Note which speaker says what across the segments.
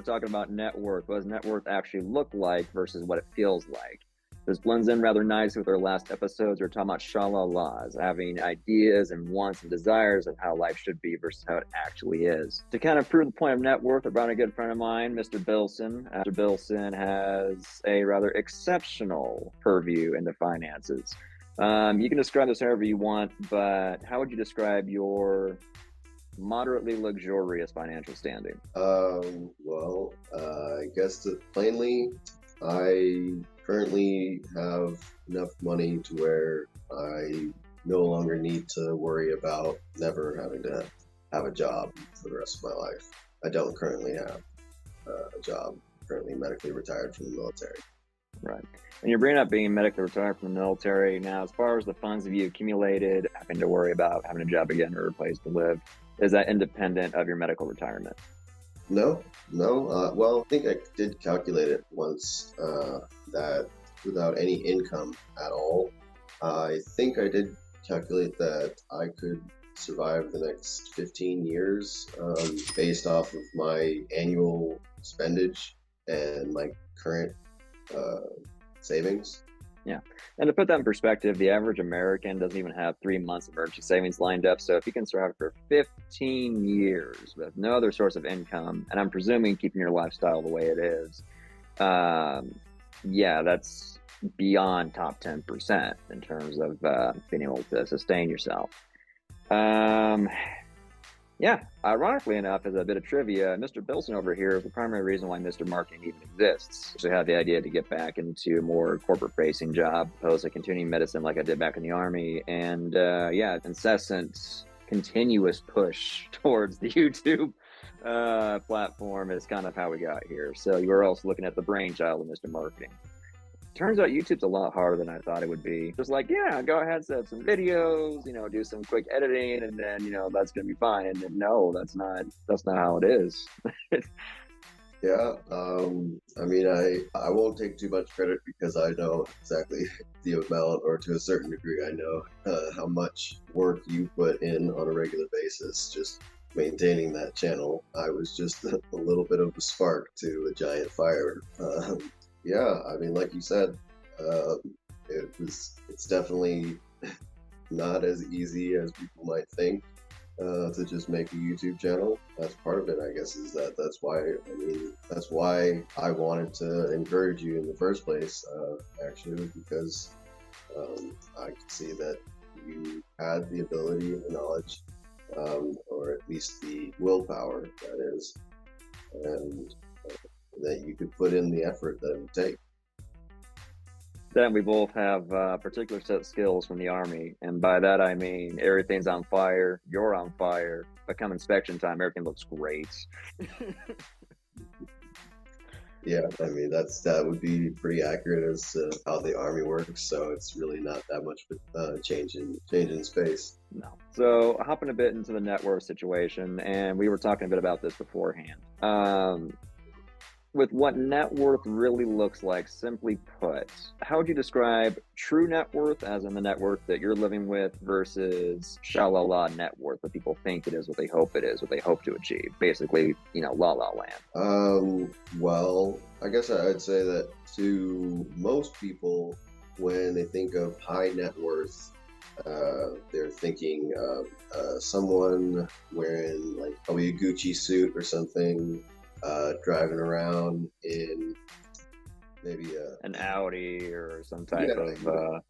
Speaker 1: we're talking about net worth. What does net worth actually look like versus what it feels like? This blends in rather nicely with our last episodes. We're talking about shalala's, having ideas and wants and desires of how life should be versus how it actually is. To kind of prove the point of net worth, I brought a good friend of mine, Mr. Bilson. Mr. Bilson has a rather exceptional purview into finances. You can describe this however you want, but how would you describe your moderately luxurious financial standing?
Speaker 2: I guess plainly, I currently have enough money to where I no longer need to worry about never having to have a job for the rest of my life. I don't currently have a job, currently medically retired from the military.
Speaker 1: Right. And you're bringing up being medically retired from the military. Now, as far as the funds that you accumulated, having to worry about having a job again or a place to live, is that independent of your medical retirement?
Speaker 2: No. Well, I think I did calculate it once, that without any income at all, I think I did calculate that I could survive the next 15 years based off of my annual spendage and my current savings.
Speaker 1: Yeah. And to put that in perspective, the average American doesn't even have 3 months of emergency savings lined up. So if you can survive for 15 years with no other source of income, and I'm presuming keeping your lifestyle the way it is, yeah, that's beyond top 10% in terms of being able to sustain yourself. Yeah, ironically enough, as a bit of trivia, Mr. Bilson over here is the primary reason why MisterMarketing even exists. So I had the idea to get back into a more corporate-facing job, opposed to continuing medicine like I did back in the Army. And yeah, incessant, continuous push towards the YouTube platform is kind of how we got here. So you were also looking at the brainchild of MisterMarketing. Turns out YouTube's a lot harder than I thought it would be. Just like, yeah, go ahead, set up some videos, do some quick editing, and then, that's going to be fine. And then, no, that's not how it is.
Speaker 2: Yeah. I won't take too much credit because I know exactly the amount, or to a certain degree, I know how much work you put in on a regular basis, just maintaining that channel. I was just a little bit of a spark to a giant fire. Yeah, like you said, it's definitely not as easy as people might think to just make a YouTube channel. That's part of it, I guess, is that's why I wanted to encourage you in the first place, actually, because I could see that you had the ability and the knowledge, or at least the willpower, that is, and that you could put in the effort that it would take.
Speaker 1: Then we both have particular set skills from the Army, and by that I mean everything's on fire, you're on fire, but come inspection time, everything looks great.
Speaker 2: Yeah, that would be pretty accurate as to how the Army works. So it's really not that much change in space.
Speaker 1: No. So hopping a bit into the net worth situation, and we were talking a bit about this beforehand. With what net worth really looks like, simply put, how would you describe true net worth, as in the net worth that you're living with, versus shalala net worth, what people think it is, what they hope it is, what they hope to achieve? Basically, la la land.
Speaker 2: Well, I guess I'd say that to most people, when they think of high net worth, they're thinking of someone wearing probably a Gucci suit or something, driving around in maybe
Speaker 1: an Audi or some type of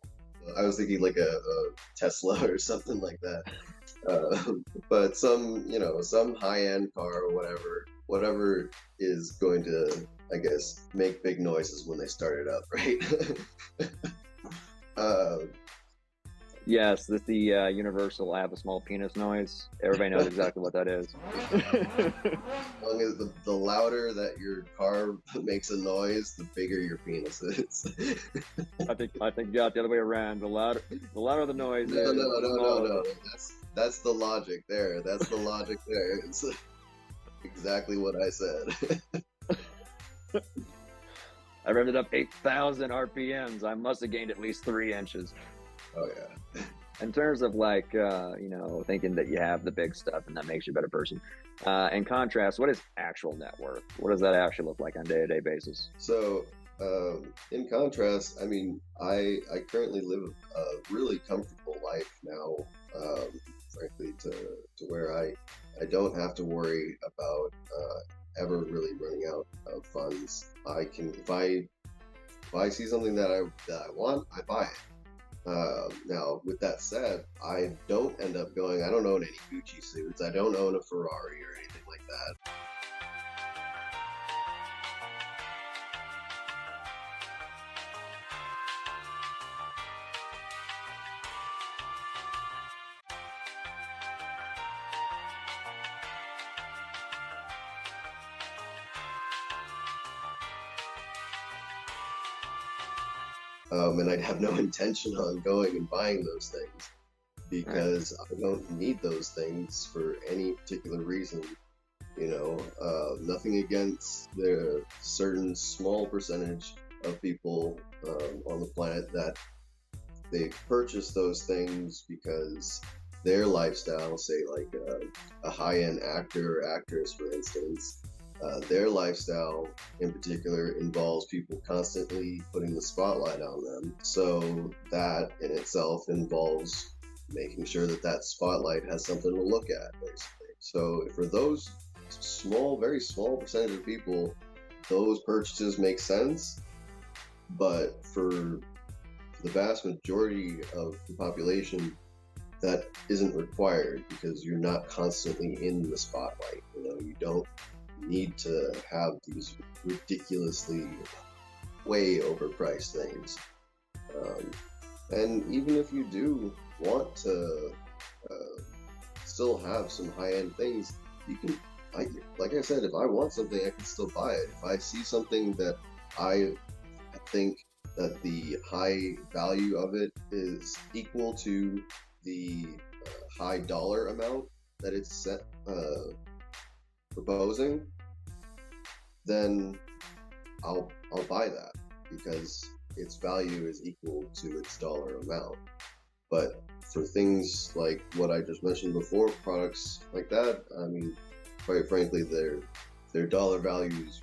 Speaker 2: I was thinking like a Tesla or something like that, but some high-end car or whatever is going to, I guess, make big noises when they start it up, right?
Speaker 1: Yes, that's the universal "I have a small penis" noise. Everybody knows exactly what that is.
Speaker 2: As long as the louder that your car makes a noise, the bigger your penis is.
Speaker 1: I think you got the other way around. The louder the noise is.
Speaker 2: No. That's the logic there. That's the logic there. It's exactly what I said.
Speaker 1: I revved it up 8,000 RPMs. I must have gained at least 3 inches.
Speaker 2: Oh yeah.
Speaker 1: In terms of like, thinking that you have the big stuff and that makes you a better person. In contrast, what is actual net worth? What does that actually look like on a day-to-day basis?
Speaker 2: So, in contrast, I mean, I currently live a really comfortable life now, frankly, to where I don't have to worry about ever really running out of funds. I can, if I see something that I want, I buy it. Now, with that said, I don't end up going. I don't own any Gucci suits. I don't own a Ferrari or anything like that. And I'd have no intention on going and buying those things because I don't need those things for any particular reason. Nothing against the certain small percentage of people on the planet that they purchase those things because their lifestyle, say like a high-end actor or actress, for instance, their lifestyle in particular involves people constantly putting the spotlight on them. So that in itself involves making sure that that spotlight has something to look at, basically. So for those very small percentage of people, those purchases make sense. But for the vast majority of the population, that isn't required because you're not constantly in the spotlight. You don't need to have these ridiculously way overpriced things. And even if you do want to still have some high-end things, you can, like I said, if I want something, I can still buy it. If I see something that I think that the high value of it is equal to the high dollar amount that it's set proposing, then I'll buy that because its value is equal to its dollar amount. But for things like what I just mentioned before, products like that, I mean, quite frankly, their dollar value is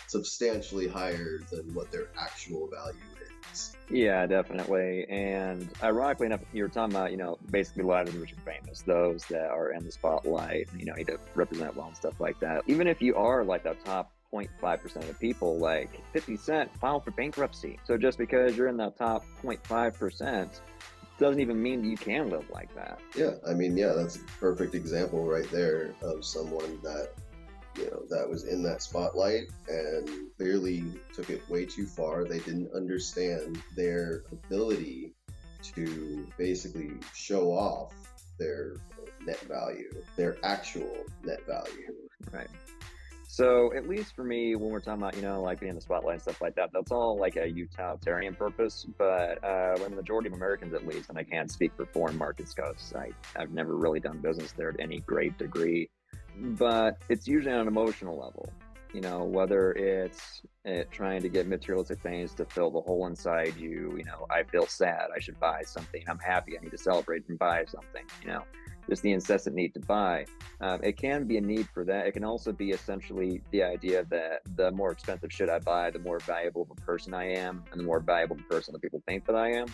Speaker 2: substantially higher than what their actual value is.
Speaker 1: Yeah, definitely. And ironically enough, you were talking about, basically a lot of the rich and famous, those that are in the spotlight, need to represent well and stuff like that. Even if you are like the top 0.5% of the people, like 50 Cent filed for bankruptcy. So just because you're in the top 0.5% doesn't even mean that you can live like that.
Speaker 2: Yeah, I mean, yeah, that's a perfect example right there of someone that that was in that spotlight and clearly took it way too far. They didn't understand their ability to basically show off their net value, their actual net value.
Speaker 1: Right. So at least for me, when we're talking about, like being in the spotlight and stuff like that, that's all like a utilitarian purpose. But when the majority of Americans, at least, and I can't speak for foreign markets because I've never really done business there to any great degree, but it's usually on an emotional level, whether it's trying to get materialistic things to fill the hole inside you. I feel sad, I should buy something. I'm happy, I need to celebrate and buy something, just the incessant need to buy. It can be a need for that. It can also be essentially the idea that the more expensive shit I buy, the more valuable of a person I am, and the more valuable the person that people think that I am.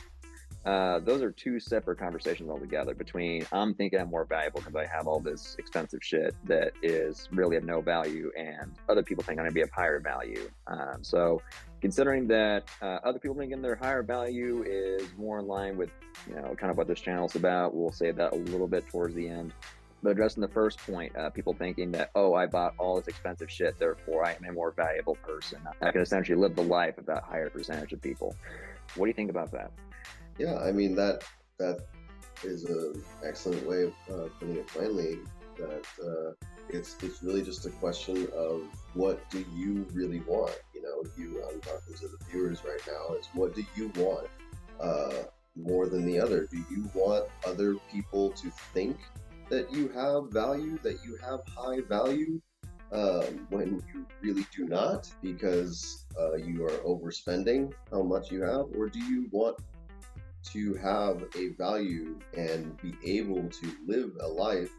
Speaker 1: Those are two separate conversations altogether between I'm thinking I'm more valuable because I have all this expensive shit that is really of no value, and other people think I'm going to be of higher value. So considering that other people thinking their higher value is more in line with, kind of what this channel is about, we'll say that a little bit towards the end. But addressing the first point, people thinking that, oh, I bought all this expensive shit, therefore I am a more valuable person. I can essentially live the life of that higher percentage of people. What do you think about that?
Speaker 2: Yeah, I mean that is an excellent way of putting it plainly. That it's really just a question of what do you really want. I'm talking to the viewers right now. Is what do you want more than the other? Do you want other people to think that you have value, that you have high value, when you really do not, because you are overspending how much you have, or do you want to have a value and be able to live a life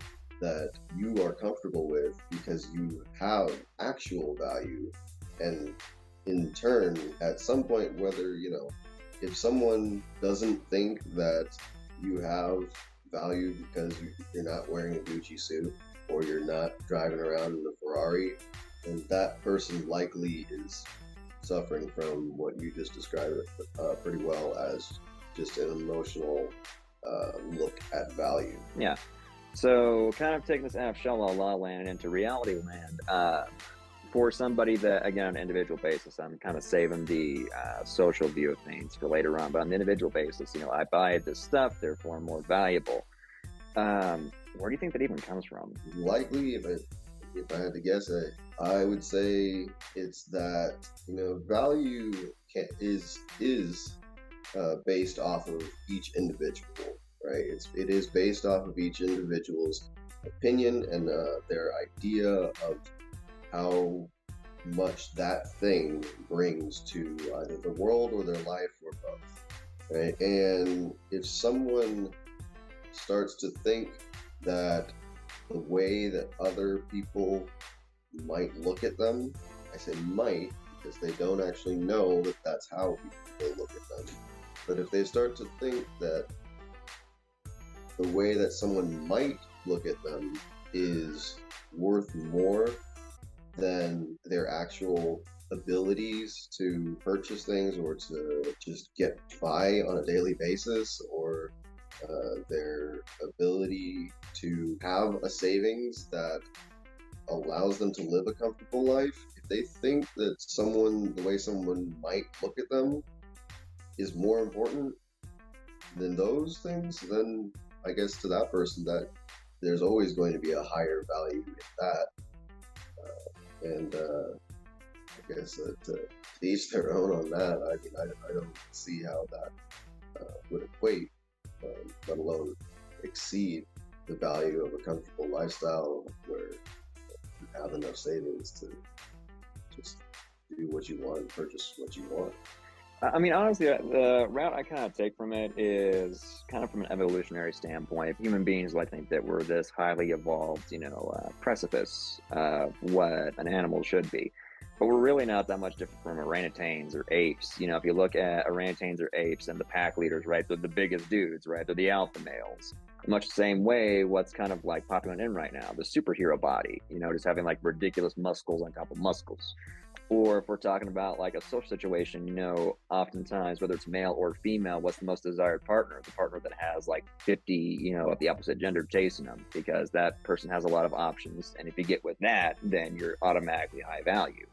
Speaker 2: that you are comfortable with because you have actual value. And in turn, at some point, whether, if someone doesn't think that you have value because you're not wearing a Gucci suit or you're not driving around in a Ferrari, then that person likely is suffering from what you just described pretty well as just an emotional look at value.
Speaker 1: Yeah. So kind of taking this out of Shala La Land into reality land, for somebody that, again, on an individual basis, I'm kind of saving the social view of things for later on, but on the individual basis, I buy this stuff, therefore I'm more valuable. Where do you think that even comes from?
Speaker 2: Likely, if I had to guess, I would say it's that value is based off of each individual, right? It is based off of each individual's opinion and their idea of how much that thing brings to either the world or their life or both, right? And if someone starts to think that the way that other people might look at them, I say might because they don't actually know that that's how people look at them. But if they start to think that the way that someone might look at them is worth more than their actual abilities to purchase things or to just get by on a daily basis, or their ability to have a savings that allows them to live a comfortable life, if they think that the way someone might look at them is more important than those things, then I guess to that person that there's always going to be a higher value in that. And I guess to each their own on that. I mean, I don't see how that would equate, let alone exceed the value of a comfortable lifestyle where you have enough savings to just do what you want, purchase what you want.
Speaker 1: I mean, honestly, the route I kind of take from it is kind of from an evolutionary standpoint. Human beings, I think that we're this highly evolved, precipice of what an animal should be. But we're really not that much different from orangutans or apes. If you look at orangutans or apes and the pack leaders, right, they're the biggest dudes, right? They're the alpha males. Much the same way, what's kind of like popular in right now, the superhero body, just having like ridiculous muscles on top of muscles. Or if we're talking about like a social situation, oftentimes, whether it's male or female, what's the most desired partner? The partner that has like 50, of the opposite gender chasing them, because that person has a lot of options. And if you get with that, then you're automatically high value.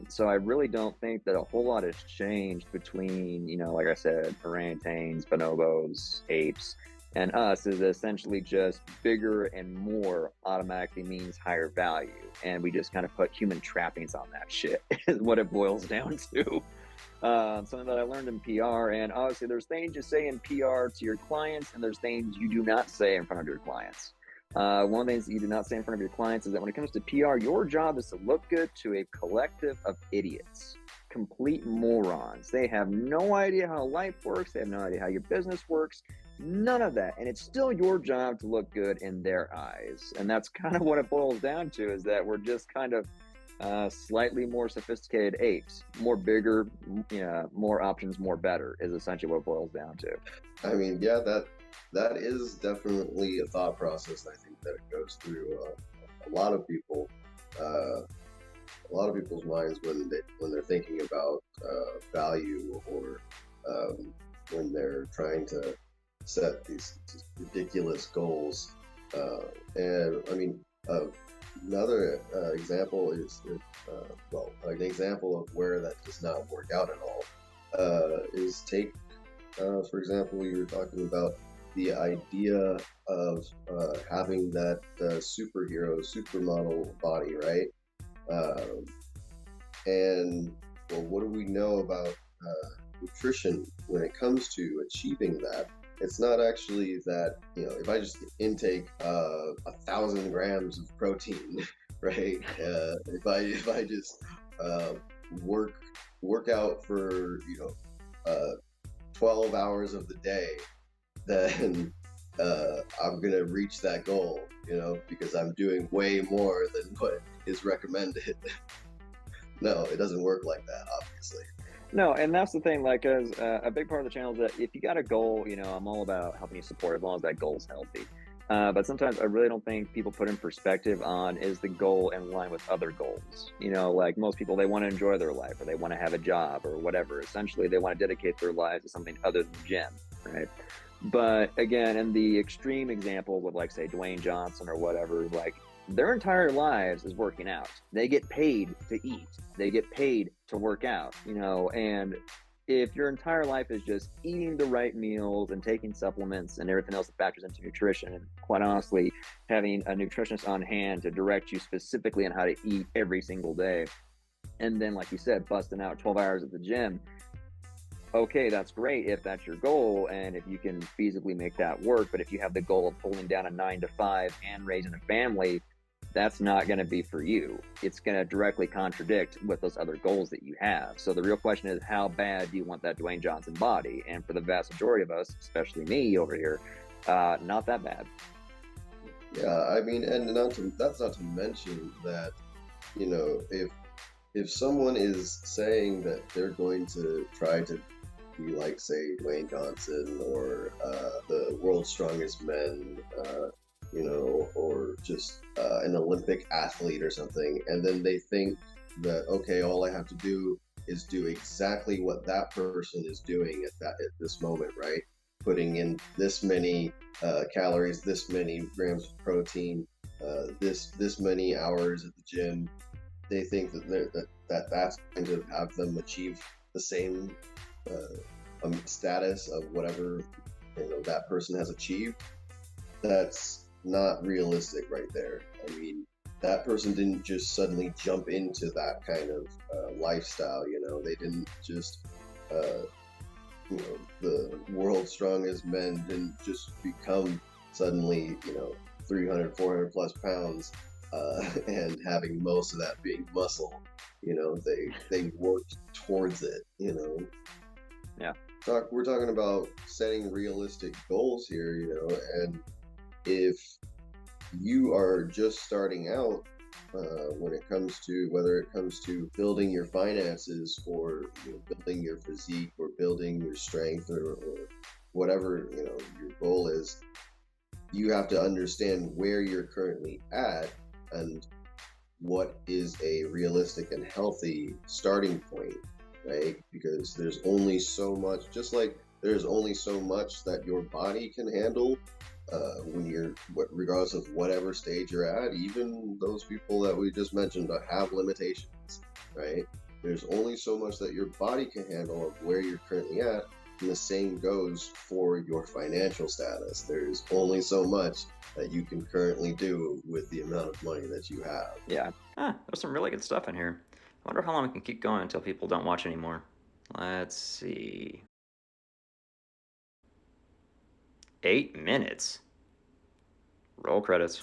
Speaker 1: So I really don't think that a whole lot has changed between, like I said, orangutans, bonobos, apes, and us. Is essentially just bigger and more automatically means higher value. And we just kind of put human trappings on that shit is what it boils down to. Something that I learned in PR, and obviously there's things you say in PR to your clients and there's things you do not say in front of your clients. One of the things that you do not say in front of your clients is that when it comes to PR, your job is to look good to a collective of idiots, complete morons. They have no idea how life works. They have no idea how your business works. None of that. And it's still your job to look good in their eyes. And that's kind of what it boils down to, is that we're just kind of slightly more sophisticated apes, more bigger, more options, more better is essentially what it boils down to.
Speaker 2: I mean, yeah, that is definitely a thought process. I think that it goes through a lot of people, a lot of people's minds when they're thinking about value, or when they're trying to set these ridiculous goals. And I mean, another example is an example of where that does not work out at all is take, for example, you were talking about the idea of having that supermodel body, right? And well, what do we know about nutrition when it comes to achieving that? It's not actually that, if I just intake 1,000 grams of protein, right? If I just work out for 12 hours of the day, then I'm gonna reach that goal, because I'm doing way more than what is recommended. No, it doesn't work like that, obviously.
Speaker 1: No, and that's the thing, like, as a big part of the channel is that if you got a goal, I'm all about helping you support as long as that goal's healthy. But sometimes I really don't think people put in perspective on, is the goal in line with other goals? Like most people, they want to enjoy their life, or they want to have a job or whatever. Essentially, they want to dedicate their lives to something other than the gym, right? But again, in the extreme example with, like, say, Dwayne Johnson or whatever, like, their entire lives is working out. They get paid to eat. They get paid to work out, and if your entire life is just eating the right meals and taking supplements and everything else that factors into nutrition, and quite honestly, having a nutritionist on hand to direct you specifically on how to eat every single day, and then, like you said, busting out 12 hours at the gym, okay, that's great if that's your goal and if you can feasibly make that work. But if you have the goal of holding down a 9 to 5 and raising a family, that's not going to be for you. It's going to directly contradict with those other goals that you have. So the real question is, how bad do you want that Dwayne Johnson body? And for the vast majority of us, especially me over here, not that bad.
Speaker 2: Yeah, I mean, and that's not to mention that, if someone is saying that they're going to try to be like, say, Dwayne Johnson, or the world's strongest men, or just an Olympic athlete or something, and then they think that, okay, all I have to do is do exactly what that person is doing at this moment, right? Putting in this many calories, this many grams of protein, this many hours at the gym. They think that's going to have them achieve the same status of whatever that person has achieved. That's not realistic right there. I mean, that person didn't just suddenly jump into that kind of lifestyle. They didn't just the world's strongest men didn't just become suddenly 300, 400 plus pounds, and having most of that being muscle. They worked towards it.
Speaker 1: Yeah.
Speaker 2: We're talking about setting realistic goals here, and if you are just starting out, when it comes to, whether it comes to building your finances, or building your physique, or building your strength, or whatever your goal is, you have to understand where you're currently at and what is a realistic and healthy starting point, right? Because there's only so much, just like there's only so much that your body can handle, when regardless of whatever stage you're at. Even those people that we just mentioned that have limitations, right? There's only so much that your body can handle of where you're currently at. And the same goes for your financial status. There's only so much that you can currently do with the amount of money that you have.
Speaker 1: Yeah.
Speaker 3: There's some really good stuff in here. I wonder how long we can keep going until people don't watch anymore. Let's see. 8 minutes. Roll credits.